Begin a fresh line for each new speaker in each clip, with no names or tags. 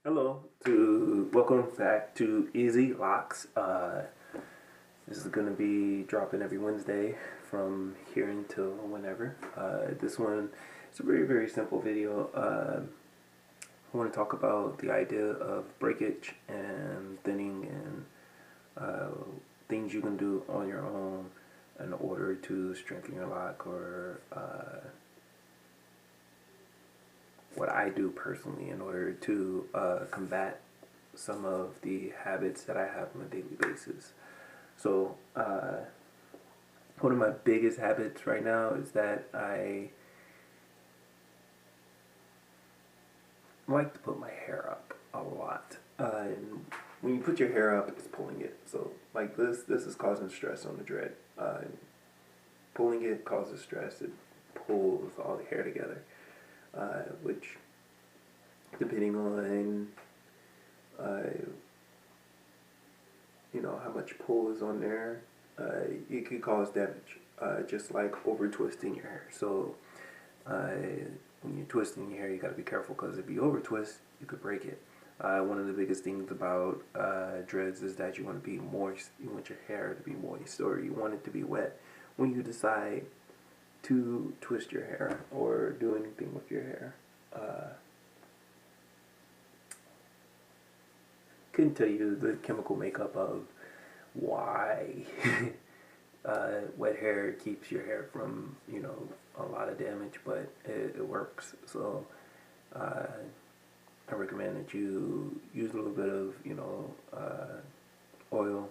Welcome back to Ezikiosk. This is going to be dropping every Wednesday from here until whenever. This one is a very simple video. I want to talk about the idea of breakage and thinning and things you can do on your own in order to strengthen your lock, or what I do personally in order to combat some of the habits that I have on a daily basis. So one of my biggest habits right now is that I like to put my hair up a lot. And when you put your hair up, it's pulling it. So like this is causing stress on the dread. Pulling it causes stress. It pulls all the hair together. Which, depending on how much pull is on there, it could cause damage, just like over twisting your hair. So when you're twisting your hair, you got to be careful, because if you over twist, you could break it. One of the biggest things about dreads is that you want to be moist. You want your hair to be moist, or you want it to be wet when you decide to twist your hair or do anything with your hair. Couldn't tell you the chemical makeup of why wet hair keeps your hair from a lot of damage, but it works. So I recommend that you use a little bit of oil,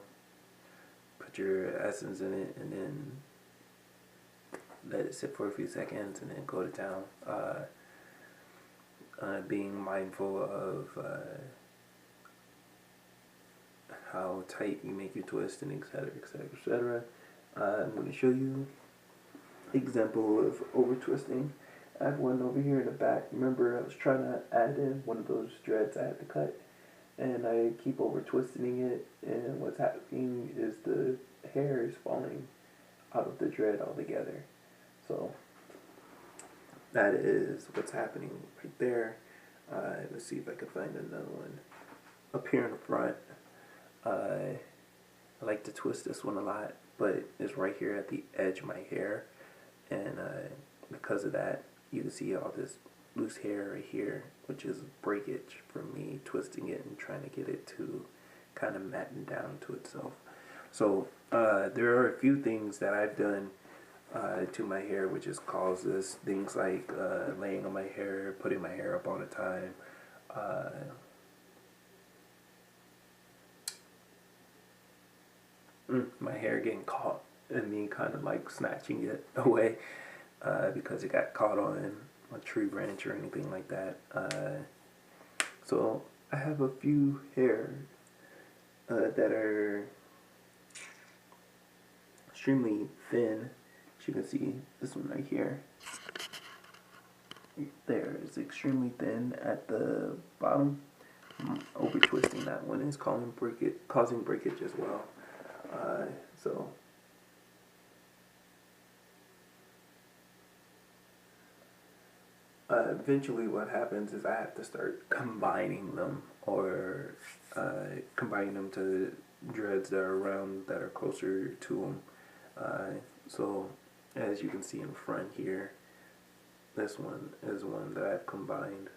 put your essence in it, and then let it sit for a few seconds, and then go to town. Being mindful of how tight you make your twist, and etc. I'm going to show you an example of over twisting. I have one over here in the back. Remember, I was trying to add in one of those dreads I had to cut, and I keep over twisting it, and what's happening is the hair is falling out of the dread altogether. So that is what's happening right there. Let's see if I can find another one up here in the front. I like to twist this one a lot, but it's right here at the edge of my hair, and because of that, you can see all this loose hair right here, which is breakage from me twisting it and trying to get it to kind of matten down to itself. So there are a few things that I've done to my hair which has caused this. Things like laying on my hair, putting my hair up all the time, my hair getting caught and me kind of like snatching it away because it got caught on a tree branch or anything like that. So I have a few hairs that are extremely thin. As you can see, this one right here, there is extremely thin at the bottom. Over twisting that one is causing breakage as well. So eventually what happens is I have to start combining them, or combining them to dreads that are around, that are closer to them. So as you can see in front here, this one is one that I've combined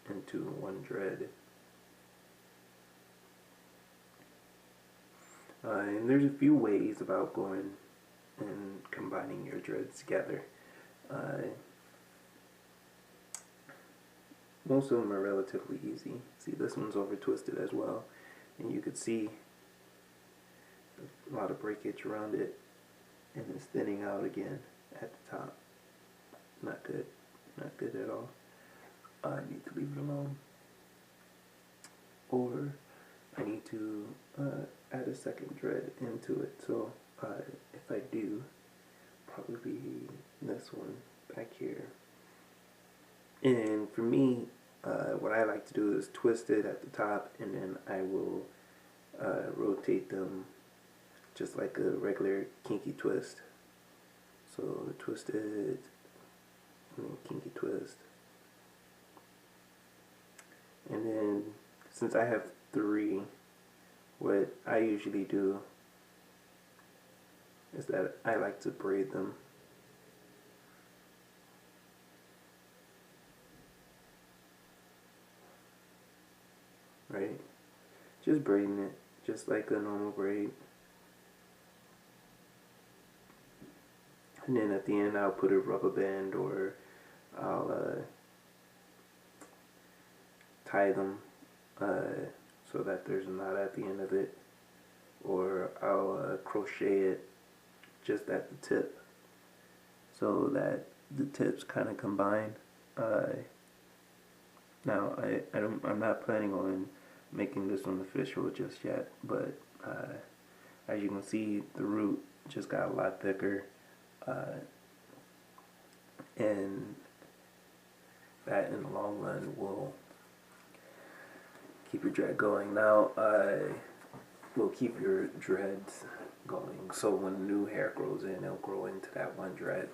into one dread. And there's a few ways about going and combining your dreads together. Most of them are relatively easy. See, this one's over twisted as well, and you could see a lot of breakage around it, and it's thinning out again at the top. Not good. Not good at all. I need to leave it alone. Or I need to add a second dread into it. So if I do, probably this one back here. And for me, what I like to do is twist it at the top, and then I will rotate them just like a regular kinky twist. So twist it, and then kinky twist, and then since I have 3, what I usually do is that I like to braid them. Right? Just braiding it, just like a normal braid. And then at the end I'll put a rubber band, or I'll tie them so that there's a knot at the end of it, or I'll crochet it just at the tip so that the tips kind of combine. Now I'm not planning on making this one official just yet, but as you can see, the root just got a lot thicker, and that in the long run will keep your dread going. Now will keep your dreads going, so when new hair grows in, it'll grow into that one dread,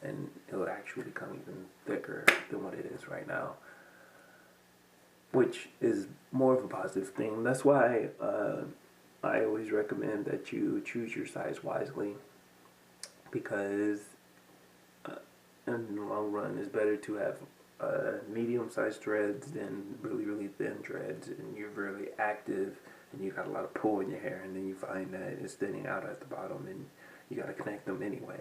and it'll actually become even thicker than what it is right now, which is more of a positive thing. That's why I always recommend that you choose your size wisely, because in the long run it's better to have medium-sized dreads than really, really thin dreads, and you're really active and you got a lot of pull in your hair, and then you find that it's thinning out at the bottom and you got to connect them anyway.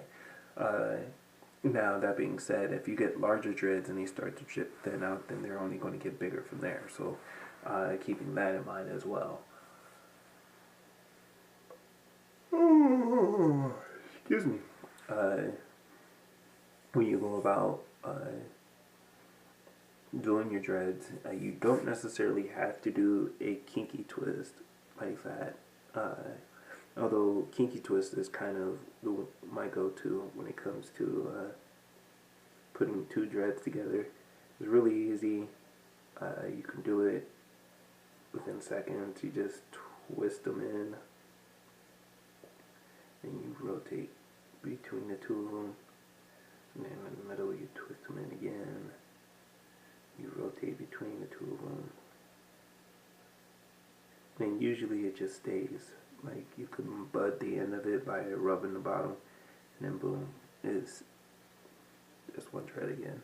Now, that being said, if you get larger dreads and they start to chip thin out, then they're only going to get bigger from there. So keeping that in mind as well. Excuse me. When you go about doing your dreads, you don't necessarily have to do a kinky twist like that. Although kinky twist is kind of my go-to when it comes to putting 2 dreads together. It's really easy. You can do it within seconds. You just twist them in, and you rotate between the 2 of them, and then in the middle you twist them in again. You rotate between the 2 of them, and usually it just stays. Like, you can bud the end of it by rubbing the bottom, and then boom, it's just one thread again.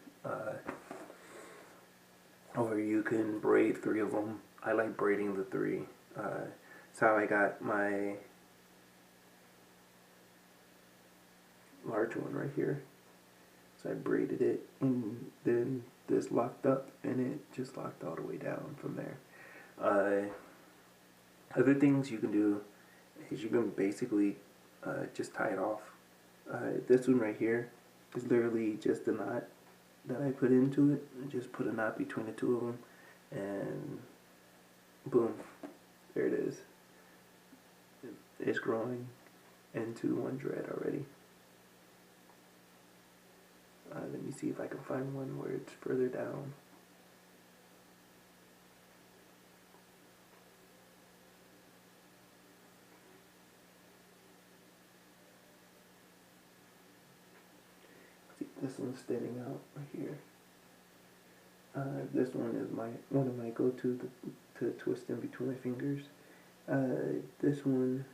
Or you can braid 3 of them. I like braiding the 3. That's how I got my large one right here. So I braided it, and then this locked up, and it just locked all the way down from there. Other things you can do is you can basically just tie it off. This one right here is literally just a knot that I put into it. I just put a knot between the 2 of them, and boom, there it is. It's growing into one dread already. Let me see if I can find one where it's further down. See, this one's standing out right here. This one is one of my go-to to twist in between my fingers. This one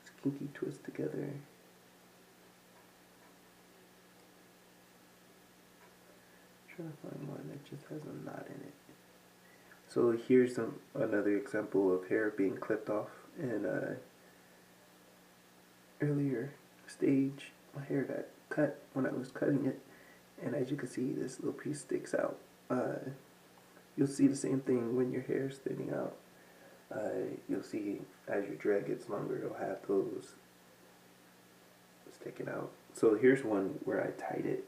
is kinky twist together. Trying to find one that just has a knot in it. So here's another example of hair being clipped off in a earlier stage. My hair got cut when I was cutting it, and as you can see, this little piece sticks out. You'll see the same thing when your hair is thinning out. You'll see as your dread gets longer, you'll have those sticking out. So here's one where I tied it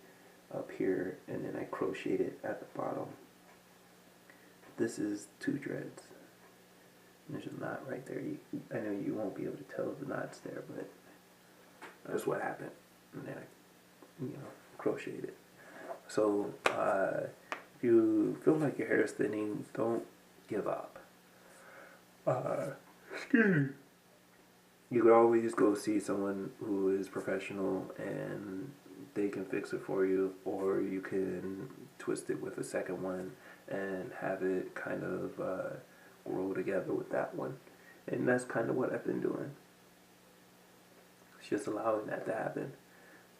up here, and then I crocheted it at the bottom. This is 2 dreads. There's a knot right there. I know you won't be able to tell the knot's there, but that's what happened. And then I, crocheted it. So if you feel like your hair is thinning, don't give up. Excuse me. You could always go see someone who is professional and they can fix it for you, or you can twist it with a second one and have it kind of grow together with that one. And that's kind of what I've been doing. It's just allowing that to happen,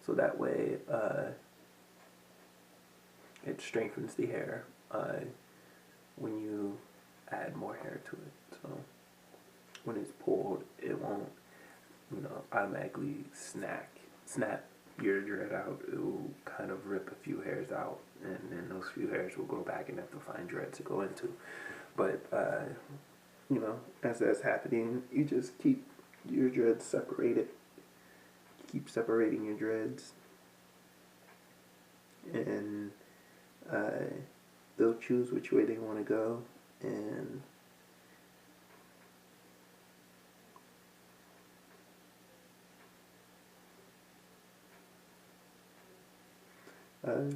so that way it strengthens the hair when you add more hair to it. So when it's pulled, it won't, you know, automatically snap your dread out. It will kind of rip a few hairs out, and then those few hairs will grow back and have to find dread to go into. But you know, as that's happening, you just keep your dreads separated. Keep separating your dreads, and they'll choose which way they want to go. And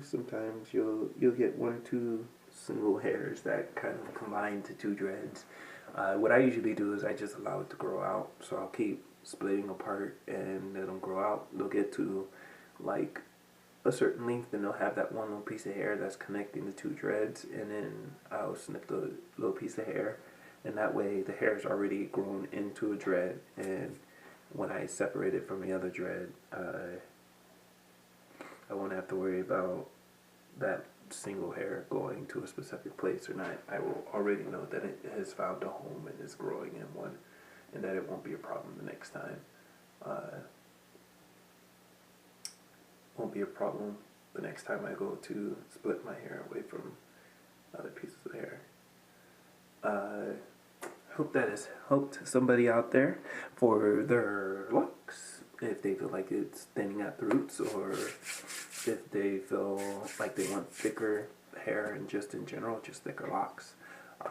sometimes you'll get one or two single hairs that kind of combine to two dreads. What I usually do is I just allow it to grow out. So I'll keep splitting apart and let them grow out. They'll get to like a certain length, and they'll have that one little piece of hair that's connecting the two dreads, and then I'll snip the little piece of hair, and that way the hair is already grown into a dread, and when I separate it from the other dread, I won't have to worry about that single hair going to a specific place or not. I will already know that it has found a home and is growing in one, and that it won't be a problem the next time. Won't be a problem the next time I go to split my hair away from other pieces of hair. Hope that has helped somebody out there for their locks, if they feel like it's thinning at the roots, or if they feel like they want thicker hair, and just in general, just thicker locks.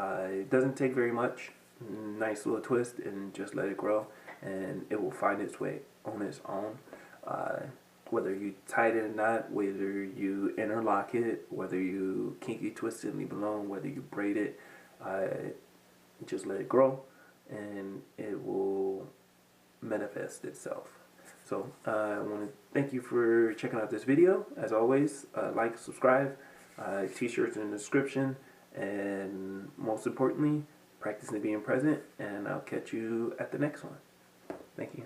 It doesn't take very much. Nice little twist, and just let it grow, and it will find its way on its own. Whether you tie it or not, whether you interlock it, whether you kinky twist it and leave it alone, whether you braid it, just let it grow, and it will manifest itself. So I want to thank you for checking out this video. As always, like, subscribe, t-shirts in the description, and most importantly, practicing being present, and I'll catch you at the next one. Thank you.